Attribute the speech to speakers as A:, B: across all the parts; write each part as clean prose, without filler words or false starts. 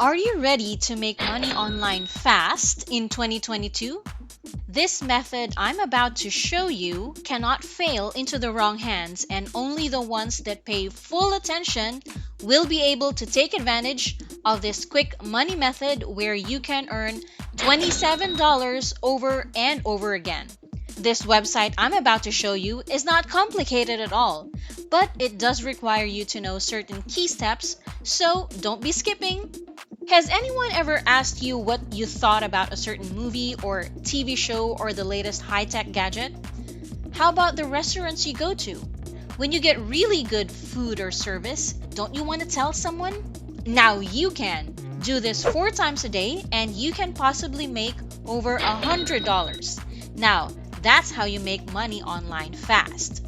A: Are you ready to make money online fast in 2022? This method I'm about to show you cannot fail into the wrong hands, and only the ones that pay full attention will be able to take advantage of this quick money method where you can earn $27 over and over again. This website I'm about to show you is not complicated at all, but it does require you to know certain key steps, so don't be skipping. Has anyone ever asked you what you thought about a certain movie or TV show or the latest high-tech gadget? How about the restaurants you go to? When you get really good food or service, don't you want to tell someone? Now you can. Do this 4 times a day and you can possibly make over $100. Now, that's how you make money online fast.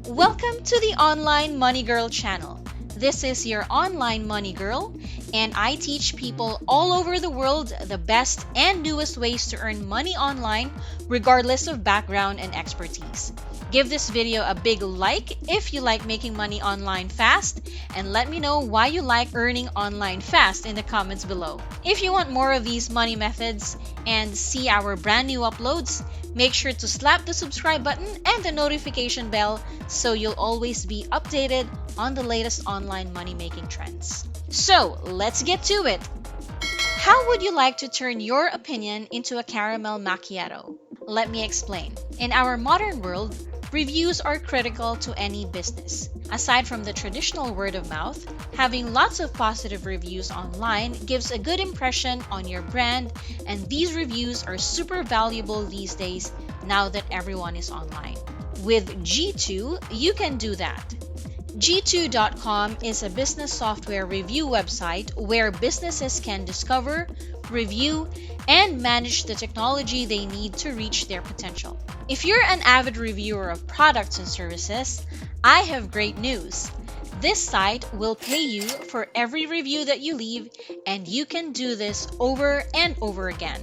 A: Welcome to the Online Money Girl channel. This is your online money girl, and I teach people all over the world the best and newest ways to earn money online regardless of background and expertise. Give this video a big like if you like making money online fast, and let me know why you like earning online fast in the comments below. If you want more of these money methods and see our brand new uploads, make sure to slap the subscribe button and the notification bell so you'll always be updated on the latest online money-making trends. So, let's get to it! How would you like to turn your opinion into a caramel macchiato? Let me explain. In our modern world, reviews are critical to any business. Aside from the traditional word of mouth, having lots of positive reviews online gives a good impression on your brand, and these reviews are super valuable these days now that everyone is online. With G2, you can do that. G2.com is a business software review website where businesses can discover, review, and manage the technology they need to reach their potential. If you're an avid reviewer of products and services, I have great news. This site will pay you for every review that you leave, and you can do this over and over again.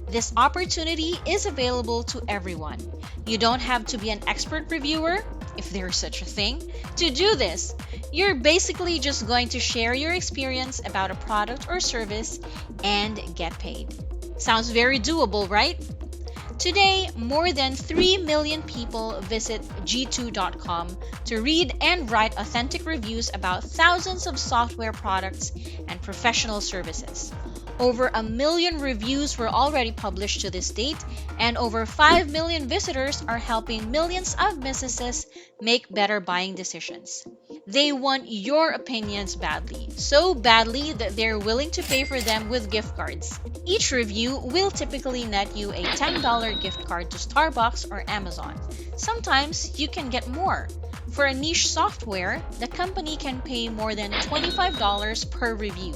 A: This opportunity is available to everyone. You don't have to be an expert reviewer, if there's such a thing, to do this. You're basically just going to share your experience about a product or service and get paid. Sounds very doable, right? Today, more than 3 million people visit G2.com to read and write authentic reviews about thousands of software products and professional services. Over 1 million reviews were already published to this date, and over 5 million visitors are helping millions of businesses make better buying decisions. They want your opinions badly, so badly that they're willing to pay for them with gift cards. Each review will typically net you a $10 gift card to Starbucks or Amazon. Sometimes you can get more. For a niche software, the company can pay more than $25 per review.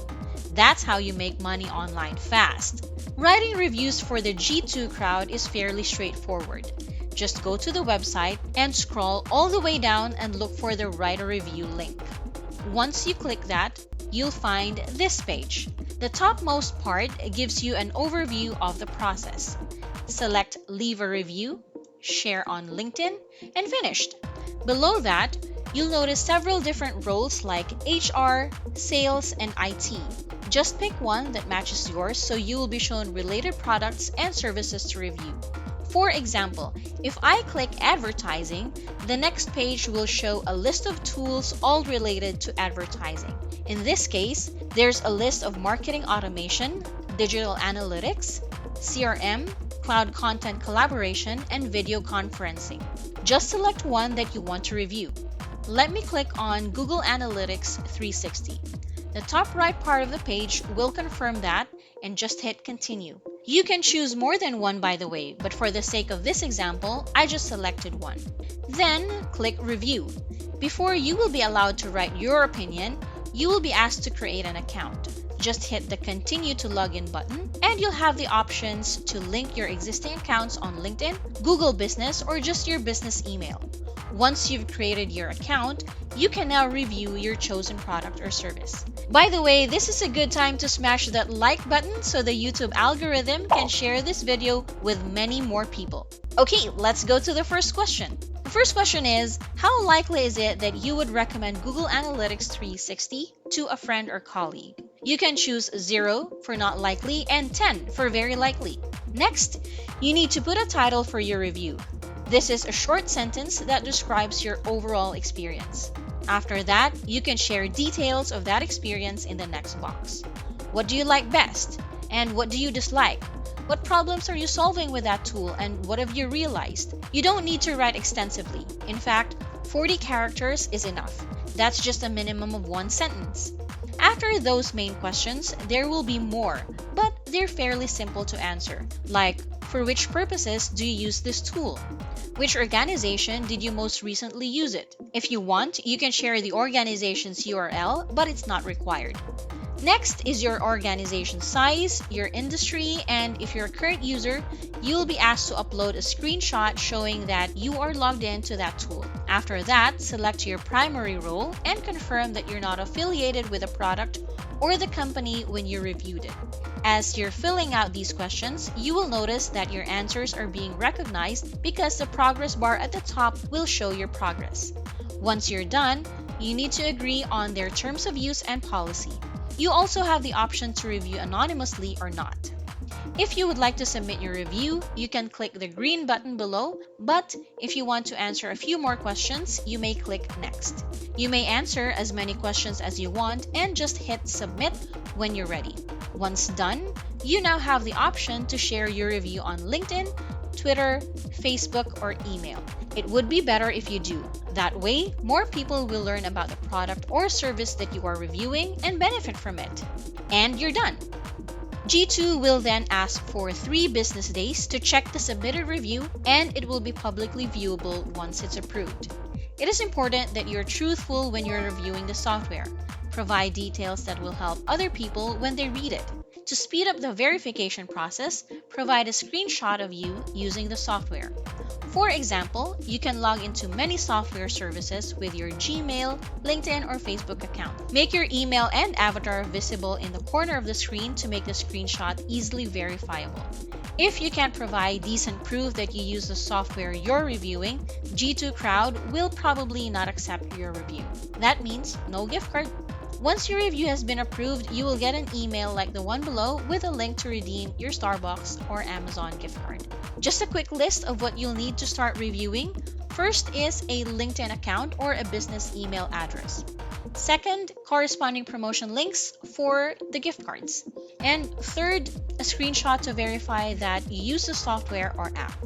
A: That's how you make money online fast. Writing reviews for the G2 crowd is fairly straightforward. Just go to the website and scroll all the way down and look for the Write a Review link. Once you click that, you'll find this page. The topmost part gives you an overview of the process. Select Leave a Review, Share on LinkedIn, and Finished. Below that, you'll notice several different roles like HR, Sales, and IT. Just pick one that matches yours so you will be shown related products and services to review. For example, if I click Advertising, the next page will show a list of tools all related to advertising. In this case, there's a list of marketing automation, digital analytics, CRM, cloud content collaboration, and video conferencing. Just select one that you want to review. Let me click on Google Analytics 360. The top right part of the page will confirm that, and just hit Continue. You can choose more than one, by the way, but for the sake of this example, I just selected one. Then click Review. Before you will be allowed to write your opinion, you will be asked to create an account. Just hit the Continue to Login button, and you'll have the options to link your existing accounts on LinkedIn, Google Business, or just your business email. Once you've created your account, you can now review your chosen product or service. By the way, this is a good time to smash that like button so the YouTube algorithm can share this video with many more people. Okay, let's go to the first question. The first question is, how likely is it that you would recommend Google Analytics 360 to a friend or colleague? You can choose 0 for not likely and 10 for very likely. Next, you need to put a title for your review. This is a short sentence that describes your overall experience. After that, you can share details of that experience in the next box. What do you like best? And what do you dislike? What problems are you solving with that tool and what have you realized? You don't need to write extensively. In fact, 40 characters is enough. That's just a minimum of 1 sentence. After those main questions, there will be more, but they're fairly simple to answer, like for which purposes do you use this tool? Which organization did you most recently use it? If you want, you can share the organization's URL, but it's not required. Next is your organization size, your industry, and if you're a current user, you'll be asked to upload a screenshot showing that you are logged into that tool. After that, select your primary role and confirm that you're not affiliated with a product or the company when you reviewed it. As you're filling out these questions, you will notice that your answers are being recognized because the progress bar at the top will show your progress. Once you're done, you need to agree on their terms of use and policy. You also have the option to review anonymously or not. If you would like to submit your review, you can click the green button below, but if you want to answer a few more questions, you may click Next. You may answer as many questions as you want and just hit Submit when you're ready. Once done, you now have the option to share your review on LinkedIn, Twitter, Facebook, or email. It would be better if you do. That way, more people will learn about the product or service that you are reviewing and benefit from it. And you're done. G2 will then ask for 3 business days to check the submitted review, and it will be publicly viewable once it's approved. It is important that you're truthful when you're reviewing the software. Provide details that will help other people when they read it. To speed up the verification process, provide a screenshot of you using the software. For example, you can log into many software services with your Gmail, LinkedIn, or Facebook account. Make your email and avatar visible in the corner of the screen to make the screenshot easily verifiable. If you can't provide decent proof that you use the software you're reviewing, G2 Crowd will probably not accept your review. That means no gift card. Once your review has been approved, you will get an email like the one below with a link to redeem your Starbucks or Amazon gift card. Just a quick list of what you'll need to start reviewing. First is a LinkedIn account or a business email address. Second, corresponding promotion links for the gift cards. And third, a screenshot to verify that you use the software or app.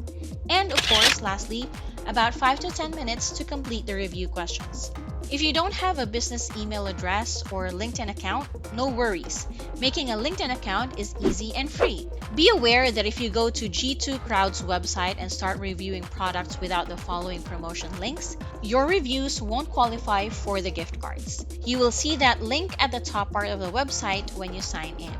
A: And of course, lastly, about 5 to 10 minutes to complete the review questions. If you don't have a business email address or LinkedIn account, no worries. Making a LinkedIn account is easy and free. Be aware that if you go to G2 Crowd's website and start reviewing products without the following promotion links, your reviews won't qualify for the gift cards. You will see that link at the top part of the website when you sign in.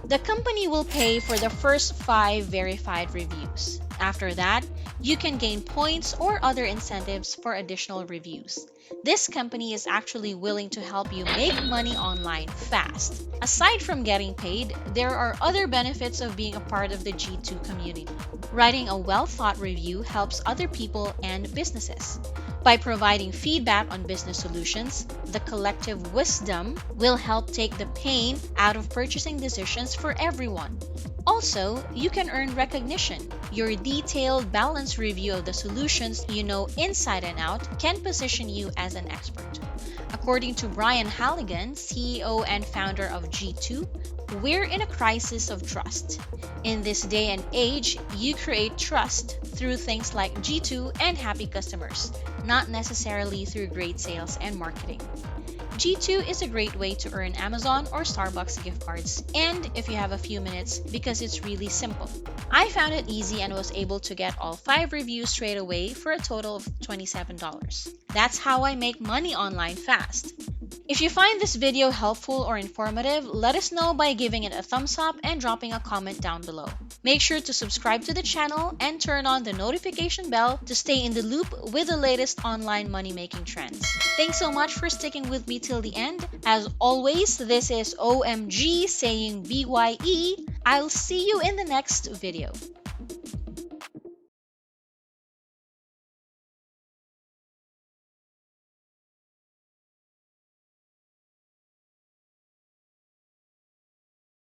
A: The company will pay for the first 5 verified reviews. After that, you can gain points or other incentives for additional reviews. This company is actually willing to help you make money online fast. Aside from getting paid, there are other benefits of being a part of the G2 community. Writing a well-thought review helps other people and businesses. By providing feedback on business solutions, the collective wisdom will help take the pain out of purchasing decisions for everyone. Also, you can earn recognition. Your detailed, balanced review of the solutions you know inside and out can position you as an expert. According to Brian Halligan, CEO and founder of G2, we're in a crisis of trust. In this day and age, you create trust through things like G2 and happy customers, not necessarily through great sales and marketing. G2 is a great way to earn Amazon or Starbucks gift cards, and if you have a few minutes, because it's really simple. I found it easy and was able to get all 5 reviews straight away for a total of $27. That's how I make money online fast. If you find this video helpful or informative, let us know by giving it a thumbs up and dropping a comment down below. Make sure to subscribe to the channel and turn on the notification bell to stay in the loop with the latest online money-making trends. Thanks so much for sticking with me till the end. As always, this is OMG saying BYE. I'll see you in the next video.